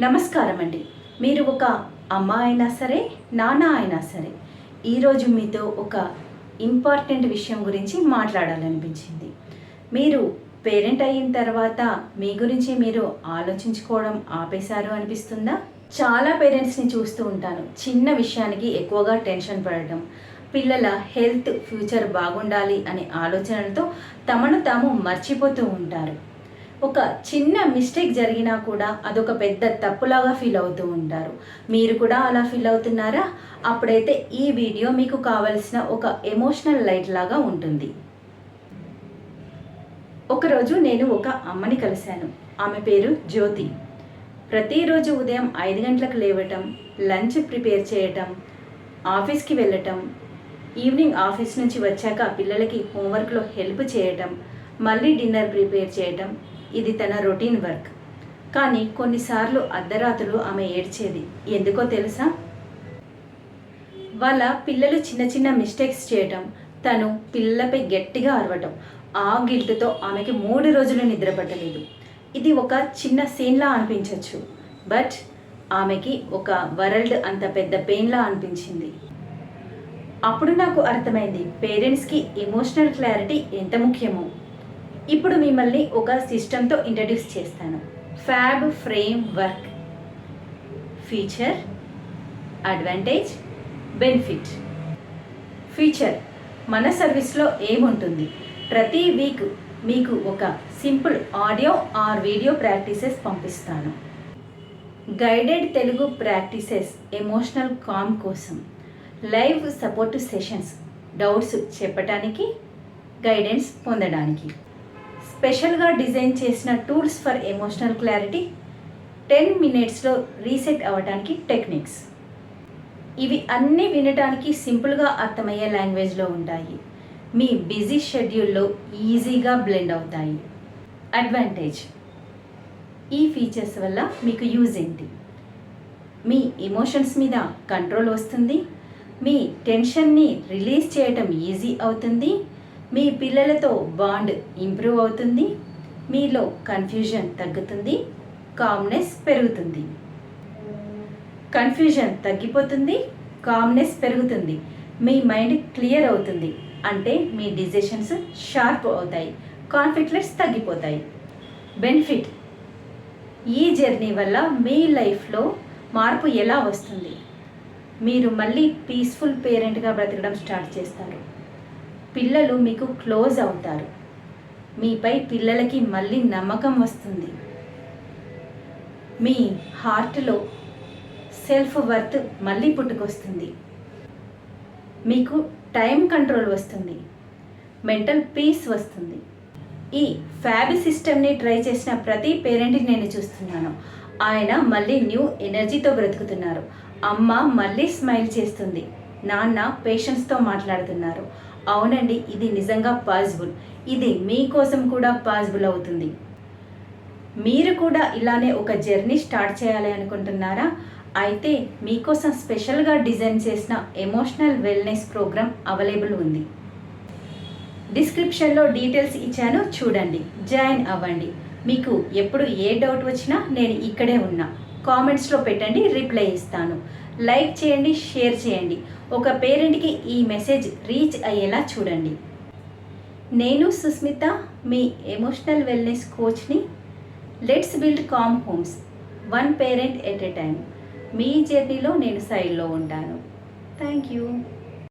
నమస్కారం అండి. మీరు ఒక అమ్మ అయినా సరే, నాన్న అయినా సరే, ఈరోజు మీతో ఒక ఇంపార్టెంట్ విషయం గురించి మాట్లాడాలనిపించింది. మీరు పేరెంట్ అయిన తర్వాత మీ గురించి మీరు ఆలోచించుకోవడం ఆపేశారు అనిపిస్తుందా? చాలా పేరెంట్స్ని చూస్తూ ఉంటాను. చిన్న విషయానికి ఎక్కువగా టెన్షన్ పడటం, పిల్లల హెల్త్, ఫ్యూచర్ బాగుండాలి అనే ఆలోచనలతో తమను తాము మర్చిపోతూ ఉంటారు. ఒక చిన్న మిస్టేక్ జరిగినా కూడా అదొక పెద్ద తప్పులాగా ఫీల్ అవుతూ ఉంటారు. మీరు కూడా అలా ఫీల్ అవుతున్నారా? అప్పుడైతే ఈ వీడియో మీకు కావలసిన ఒక ఎమోషనల్ లైట్ లాగా ఉంటుంది. ఒకరోజు నేను ఒక అమ్మని కలిశాను. ఆమె పేరు జ్యోతి. ప్రతిరోజు ఉదయం 5 గంటలకు లేవటం, లంచ్ ప్రిపేర్ చేయటం, ఆఫీస్కి వెళ్ళటం, ఈవినింగ్ ఆఫీస్ నుంచి వచ్చాక పిల్లలకి హోంవర్క్లో హెల్ప్ చేయటం, మళ్ళీ డిన్నర్ ప్రిపేర్ చేయటం, ఇది తన రొటీన్ వర్క్. కానీ కొన్నిసార్లు అర్ధరాత్రులు ఆమె ఏడ్చేది. ఎందుకో తెలుసా? వాళ్ళ పిల్లలు చిన్న చిన్న మిస్టేక్స్ చేయటం, తను పిల్లలపై గట్టిగా అరవటం, ఆ గిల్ట్తో ఆమెకి 3 రోజులు నిద్ర పట్టలేదు. ఇది ఒక చిన్న సీన్లా అనిపించవచ్చు, బట్ ఆమెకి ఒక వరల్డ్ అంత పెద్ద పెయిన్లా అనిపించింది. అప్పుడు నాకు అర్థమైంది పేరెంట్స్కి ఎమోషనల్ క్లారిటీ ఎంత ముఖ్యమో. ఇప్పుడు మిమ్మల్ని ఒక సిస్టంతో ఇంట్రడ్యూస్ చేస్తాను. FAB framework. Feature, advantage, benefit. Feature, మన సర్వీస్లో ఏముంటుంది? ప్రతి వీక్ మీకు ఒక simple audio or video practices పంపిస్తాను. Guided Telugu practices emotional calm కోసం. లైవ్ సపోర్ట్ సెషన్స్, డౌట్స్ చెప్పడానికి, గైడెన్స్ పొందడానికి. స్పెషల్గా డిజైన్ చేసిన టూల్స్ ఫర్ ఎమోషనల్ క్లారిటీ, 10 మినిట్స్లో రీసెట్ అవ్వడానికి టెక్నిక్స్. ఇవి అన్నీ వినడానికి సింపుల్గా అర్థమయ్యే లాంగ్వేజ్లో ఉంటాయి. మీ బిజీ షెడ్యూల్లో ఈజీగా బ్లెండ్ అవుతాయి. అడ్వాంటేజ్, ఈ ఫీచర్స్ వల్ల మీకు యూజ్ ఏంటి? మీ ఎమోషన్స్ మీద కంట్రోల్ వస్తుంది, మీ టెన్షన్ని రిలీజ్ చేయటం ఈజీ అవుతుంది, మీ పిల్లలతో బాండ్ ఇంప్రూవ్ అవుతుంది, మీలో కన్ఫ్యూజన్ తగ్గుతుంది, కామ్నెస్ పెరుగుతుంది. కన్ఫ్యూజన్ తగ్గిపోతుంది, కామ్నెస్ పెరుగుతుంది, మీ మైండ్ క్లియర్ అవుతుంది, అంటే మీ డిసిషన్స్ షార్ప్ అవుతాయి, కాన్ఫ్లిక్ట్స్ తగ్గిపోతాయి. బెనిఫిట్, ఈ జర్నీ వల్ల మీ లైఫ్లో మార్పు ఎలా వస్తుంది? మీరు మళ్ళీ పీస్ఫుల్ పేరెంట్గా బ్రతకడం స్టార్ట్ చేస్తారు. పిల్లలు మీకు క్లోజ్ అవుతారు. మీపై పిల్లలకి మళ్ళీ నమ్మకం వస్తుంది. మీ హార్ట్లో సెల్ఫ్ వర్త్ మళ్ళీ పుట్టుకొస్తుంది. మీకు టైం కంట్రోల్ వస్తుంది, మెంటల్ పీస్ వస్తుంది. ఈ ఫ్యాబ్ సిస్టమ్ని ట్రై చేసిన ప్రతి పేరెంట్ని నేను చూస్తున్నాను. ఆయన మళ్ళీ న్యూ ఎనర్జీతో బ్రతుకుతున్నారు. అమ్మ మళ్ళీ స్మైల్ చేస్తుంది, నాన్న పేషెన్స్తో మాట్లాడుతున్నారు. అవునండి, ఇది నిజంగా పాసిబుల్. ఇది మీకోసం కూడా పాసిబుల్ అవుతుంది. మీరు కూడా ఇలానే ఒక జర్నీ స్టార్ట్ చేయాలి అనుకుంటున్నారా? అయితే మీకోసం స్పెషల్గా డిజైన్ చేసిన ఎమోషనల్ వెల్నెస్ ప్రోగ్రామ్ అవైలబుల్ ఉంది. డిస్క్రిప్షన్లో డీటెయిల్స్ ఇచ్చాను, చూడండి, జాయిన్ అవ్వండి. మీకు ఎప్పుడు ఏ డౌట్ వచ్చినా నేను ఇక్కడే ఉన్నా. కామెంట్స్లో పెట్టండి, రిప్లై ఇస్తాను. లైక్ చేయండి, షేర్ చేయండి. ఒక పేరెంట్కి ఈ మెసేజ్ రీచ్ అయ్యేలా చూడండి. నేను సుస్మిత, మీ ఎమోషనల్ వెల్నెస్ కోచ్ని. Let's build calm homes, 1 parent at a time. మీ జర్నీలో నేను సైడ్లో ఉంటాను. Thank you.